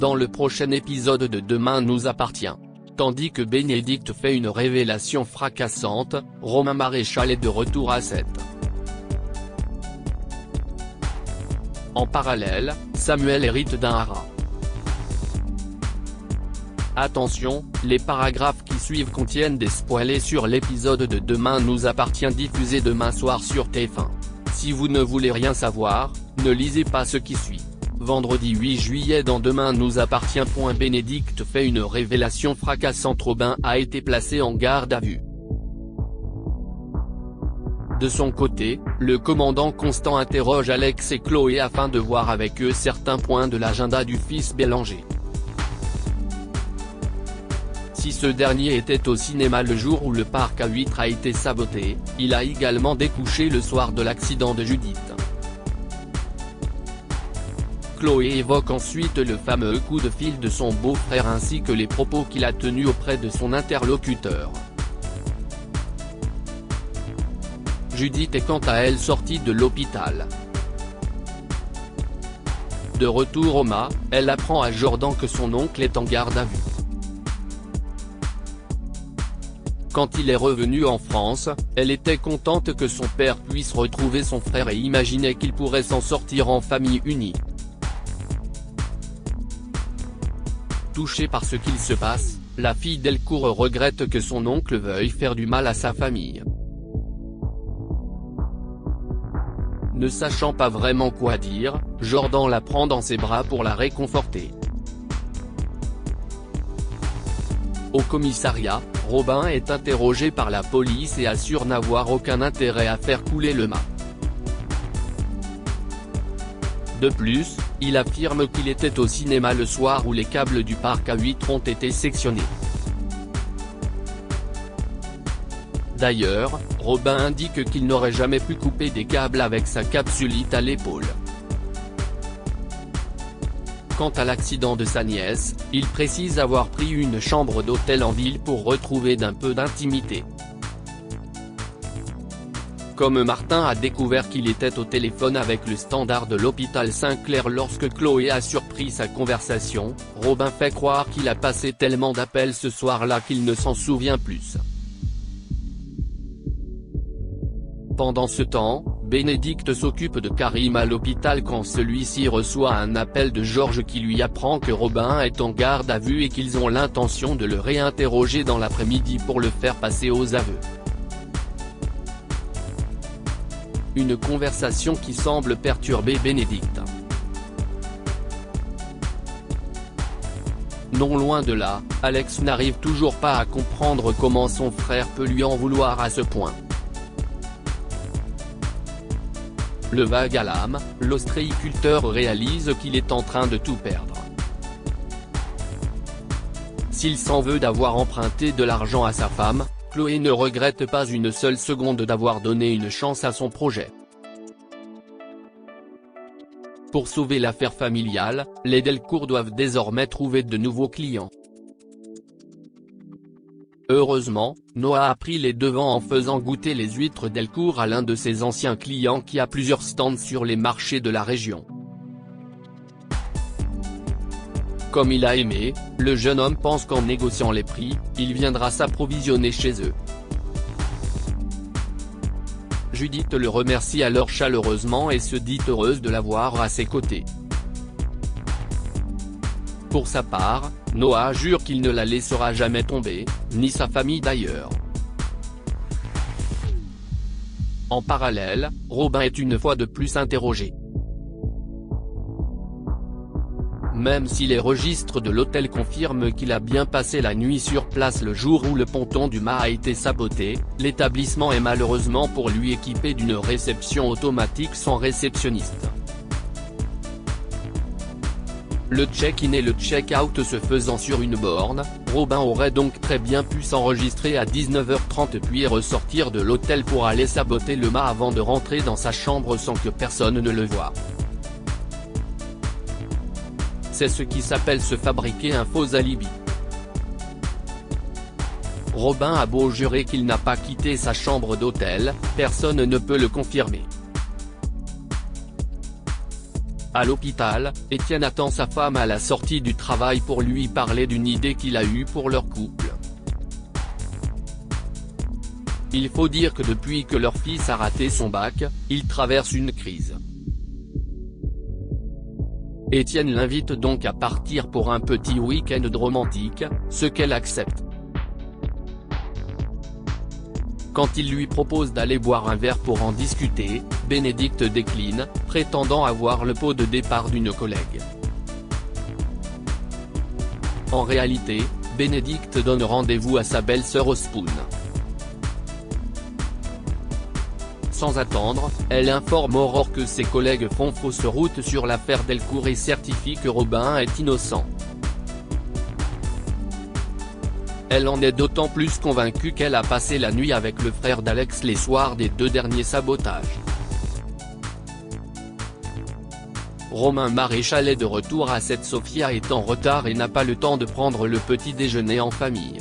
dans le prochain épisode de Demain nous appartient. Tandis que Bénédicte fait une révélation fracassante, Romain Maréchal est de retour à 7. En parallèle, Samuel hérite d'un haras. Attention, les paragraphes qui suivent contiennent des spoilers sur l'épisode de Demain nous appartient diffusé demain soir sur TF1. Si vous ne voulez rien savoir, ne lisez pas ce qui suit. Vendredi 8 juillet dans Demain nous appartient. Bénédicte fait une révélation fracassante. Robin a été placé en garde à vue. De son côté, le commandant Constant interroge Alex et Chloé afin de voir avec eux certains points de l'agenda du fils Bélanger. Si ce dernier était au cinéma le jour où le parc à huîtres a été saboté, il a également découché le soir de l'accident de Judith. Chloé évoque ensuite le fameux coup de fil de son beau-frère ainsi que les propos qu'il a tenus auprès de son interlocuteur. Judith est quant à elle sortie de l'hôpital. De retour au mât, elle apprend à Jordan que son oncle est en garde à vue. Quand il est revenu en France, elle était contente que son père puisse retrouver son frère et imaginait qu'il pourrait s'en sortir en famille unie. Touchée par ce qu'il se passe, la fille Delcourt regrette que son oncle veuille faire du mal à sa famille. Ne sachant pas vraiment quoi dire, Jordan la prend dans ses bras pour la réconforter. Au commissariat, Robin est interrogé par la police et assure n'avoir aucun intérêt à faire couler le mât. De plus, il affirme qu'il était au cinéma le soir où les câbles du parc à huîtres ont été sectionnés. D'ailleurs, Robin indique qu'il n'aurait jamais pu couper des câbles avec sa capsulite à l'épaule. Quant à l'accident de sa nièce, il précise avoir pris une chambre d'hôtel en ville pour retrouver d'un peu d'intimité. Comme Martin a découvert qu'il était au téléphone avec le standard de l'hôpital Saint-Clair lorsque Chloé a surpris sa conversation, Robin fait croire qu'il a passé tellement d'appels ce soir-là qu'il ne s'en souvient plus. Pendant ce temps, Bénédicte s'occupe de Karim à l'hôpital quand celui-ci reçoit un appel de Georges qui lui apprend que Robin est en garde à vue et qu'ils ont l'intention de le réinterroger dans l'après-midi pour le faire passer aux aveux. Une conversation qui semble perturber Bénédicte. Non loin de là, Alex n'arrive toujours pas à comprendre comment son frère peut lui en vouloir à ce point. Le vague à l'âme, l'ostréiculteur réalise qu'il est en train de tout perdre. S'il s'en veut d'avoir emprunté de l'argent à sa femme, Chloé ne regrette pas une seule seconde d'avoir donné une chance à son projet. Pour sauver l'affaire familiale, les Delcourt doivent désormais trouver de nouveaux clients. Heureusement, Noah a pris les devants en faisant goûter les huîtres Delcourt à l'un de ses anciens clients qui a plusieurs stands sur les marchés de la région. Comme il a aimé, le jeune homme pense qu'en négociant les prix, il viendra s'approvisionner chez eux. Judith le remercie alors chaleureusement et se dit heureuse de l'avoir à ses côtés. Pour sa part, Noah jure qu'il ne la laissera jamais tomber, ni sa famille d'ailleurs. En parallèle, Robin est une fois de plus interrogé. Même si les registres de l'hôtel confirment qu'il a bien passé la nuit sur place le jour où le ponton du mât a été saboté, l'établissement est malheureusement pour lui équipé d'une réception automatique sans réceptionniste. Le check-in et le check-out se faisant sur une borne, Robin aurait donc très bien pu s'enregistrer à 19h30 puis ressortir de l'hôtel pour aller saboter le mât avant de rentrer dans sa chambre sans que personne ne le voie. C'est ce qui s'appelle se fabriquer un faux alibi. Robin a beau jurer qu'il n'a pas quitté sa chambre d'hôtel, personne ne peut le confirmer. À l'hôpital, Étienne attend sa femme à la sortie du travail pour lui parler d'une idée qu'il a eue pour leur couple. Il faut dire que depuis que leur fils a raté son bac, il traverse une crise. Étienne l'invite donc à partir pour un petit week-end romantique, ce qu'elle accepte. Quand il lui propose d'aller boire un verre pour en discuter, Bénédicte décline, prétendant avoir le pot de départ d'une collègue. En réalité, Bénédicte donne rendez-vous à sa belle-sœur au Spoon. Sans attendre, elle informe Aurore que ses collègues font fausse route sur l'affaire Delcourt et certifie que Robin est innocent. Elle en est d'autant plus convaincue qu'elle a passé la nuit avec le frère d'Alex les soirs des 2 derniers sabotages. Romain Maréchal est de retour à cette. Sofia est en retard et n'a pas le temps de prendre le petit déjeuner en famille.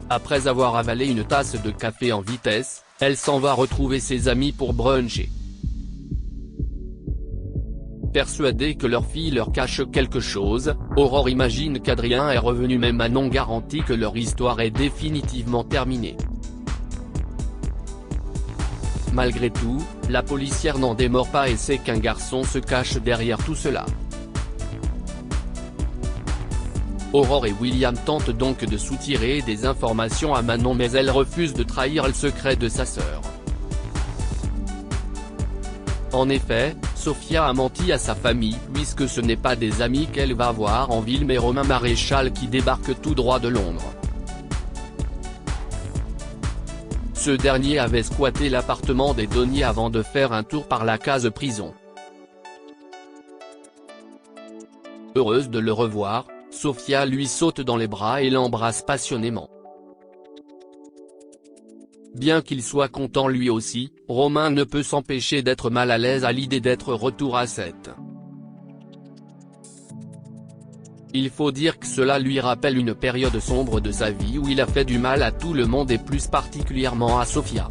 Après avoir avalé une tasse de café en vitesse, elle s'en va retrouver ses amis pour bruncher. Persuadée que leur fille leur cache quelque chose, Aurore imagine qu'Adrien est revenu, mais Manon garantit que leur histoire est définitivement terminée. Malgré tout, la policière n'en démord pas et sait qu'un garçon se cache derrière tout cela. Aurore et William tentent donc de soutirer des informations à Manon, mais elle refuse de trahir le secret de sa sœur. En effet, Sofia a menti à sa famille puisque ce n'est pas des amis qu'elle va voir en ville mais Romain Maréchal qui débarque tout droit de Londres. Ce dernier avait squatté l'appartement des Donnier avant de faire un tour par la case prison. Heureuse de le revoir, Sofia lui saute dans les bras et l'embrasse passionnément. Bien qu'il soit content lui aussi, Romain ne peut s'empêcher d'être mal à l'aise à l'idée d'être retour à 7. Il faut dire que cela lui rappelle une période sombre de sa vie où il a fait du mal à tout le monde et plus particulièrement à Sofia.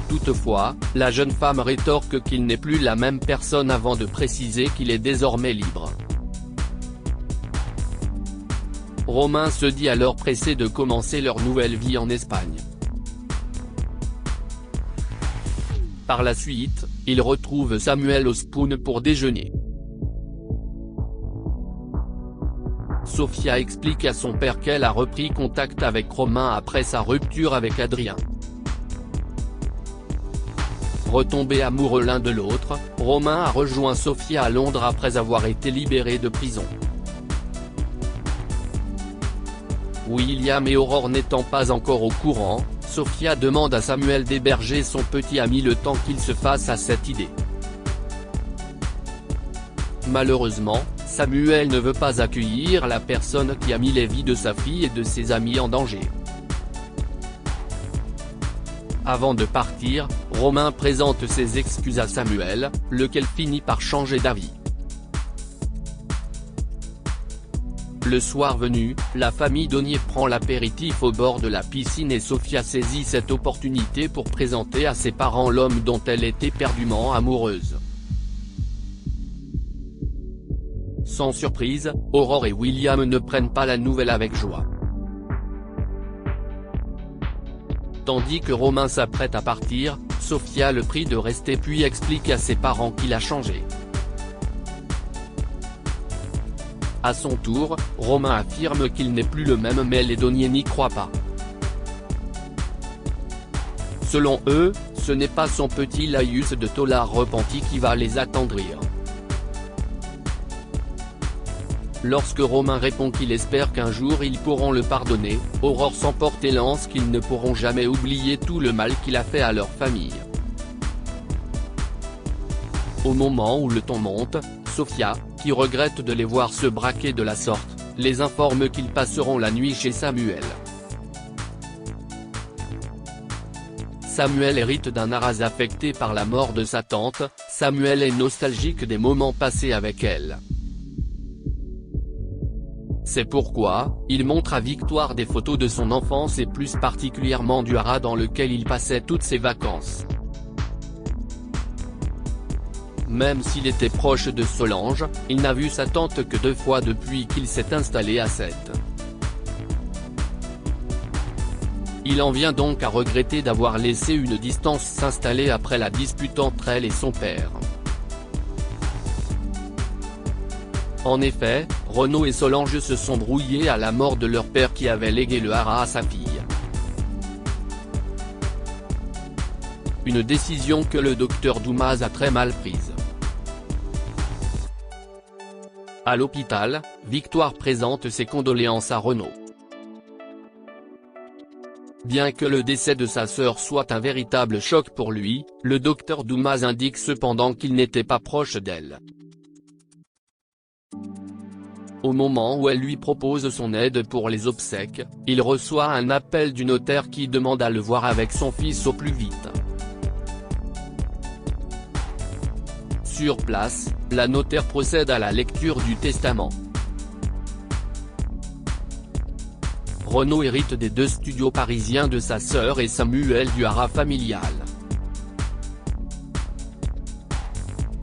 Toutefois, la jeune femme rétorque qu'il n'est plus la même personne avant de préciser qu'il est désormais libre. Romain se dit alors pressé de commencer leur nouvelle vie en Espagne. Par la suite, il retrouve Samuel au Spoon pour déjeuner. Sofia explique à son père qu'elle a repris contact avec Romain après sa rupture avec Adrien. Retombés amoureux l'un de l'autre, Romain a rejoint Sofia à Londres après avoir été libéré de prison. William et Aurore n'étant pas encore au courant, Sofia demande à Samuel d'héberger son petit ami le temps qu'il se fasse à cette idée. Malheureusement, Samuel ne veut pas accueillir la personne qui a mis les vies de sa fille et de ses amis en danger. Avant de partir, Romain présente ses excuses à Samuel, lequel finit par changer d'avis. Le soir venu, la famille Donnier prend l'apéritif au bord de la piscine et Sofia saisit cette opportunité pour présenter à ses parents l'homme dont elle est éperdument amoureuse. Sans surprise, Aurore et William ne prennent pas la nouvelle avec joie. Tandis que Romain s'apprête à partir, Sofia le prie de rester puis explique à ses parents qu'il a changé. À son tour, Romain affirme qu'il n'est plus le même mais les Donnier n'y croient pas. Selon eux, ce n'est pas son petit laïus de tolard repenti qui va les attendrir. Lorsque Romain répond qu'il espère qu'un jour ils pourront le pardonner, Aurore s'emporte et lance qu'ils ne pourront jamais oublier tout le mal qu'il a fait à leur famille. Au moment où le ton monte, Sofia, qui regrette de les voir se braquer de la sorte, les informe qu'ils passeront la nuit chez Samuel. Samuel hérite d'un Aras affecté par la mort de sa tante, Samuel est nostalgique des moments passés avec elle. C'est pourquoi, il montre à Victoire des photos de son enfance et plus particulièrement du haras dans lequel il passait toutes ses vacances. Même s'il était proche de Solange, il n'a vu sa tante que 2 fois depuis qu'il s'est installé à Sète. Il en vient donc à regretter d'avoir laissé une distance s'installer après la dispute entre elle et son père. En effet, Renaud et Solange se sont brouillés à la mort de leur père qui avait légué le haras à sa fille. Une décision que le docteur Doumaz a très mal prise. À l'hôpital, Victoire présente ses condoléances à Renaud. Bien que le décès de sa sœur soit un véritable choc pour lui, le docteur Doumaz indique cependant qu'il n'était pas proche d'elle. Au moment où elle lui propose son aide pour les obsèques, il reçoit un appel du notaire qui demande à le voir avec son fils au plus vite. Sur place, la notaire procède à la lecture du testament. Renaud hérite des 2 studios parisiens de sa sœur et Samuel du haras familial.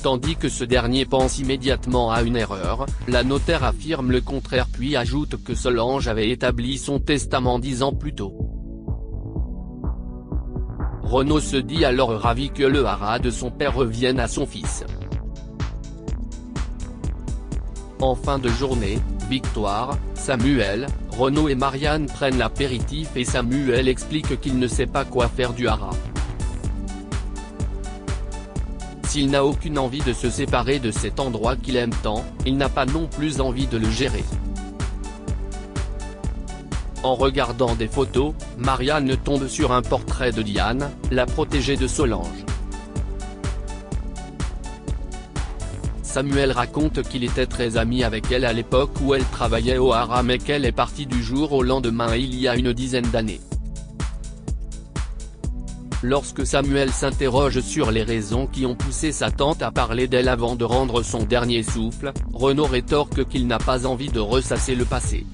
Tandis que ce dernier pense immédiatement à une erreur, la notaire affirme le contraire puis ajoute que Solange avait établi son testament 10 ans plus tôt. Renaud se dit alors ravi que le haras de son père revienne à son fils. En fin de journée, Victoire, Samuel, Renaud et Marianne prennent l'apéritif et Samuel explique qu'il ne sait pas quoi faire du haras. S'il n'a aucune envie de se séparer de cet endroit qu'il aime tant, il n'a pas non plus envie de le gérer. En regardant des photos, Marianne tombe sur un portrait de Diane, la protégée de Solange. Samuel raconte qu'il était très ami avec elle à l'époque où elle travaillait au haras mais qu'elle est partie du jour au lendemain il y a une dizaine d'années. Lorsque Samuel s'interroge sur les raisons qui ont poussé sa tante à parler d'elle avant de rendre son dernier souffle, Renaud rétorque qu'il n'a pas envie de ressasser le passé.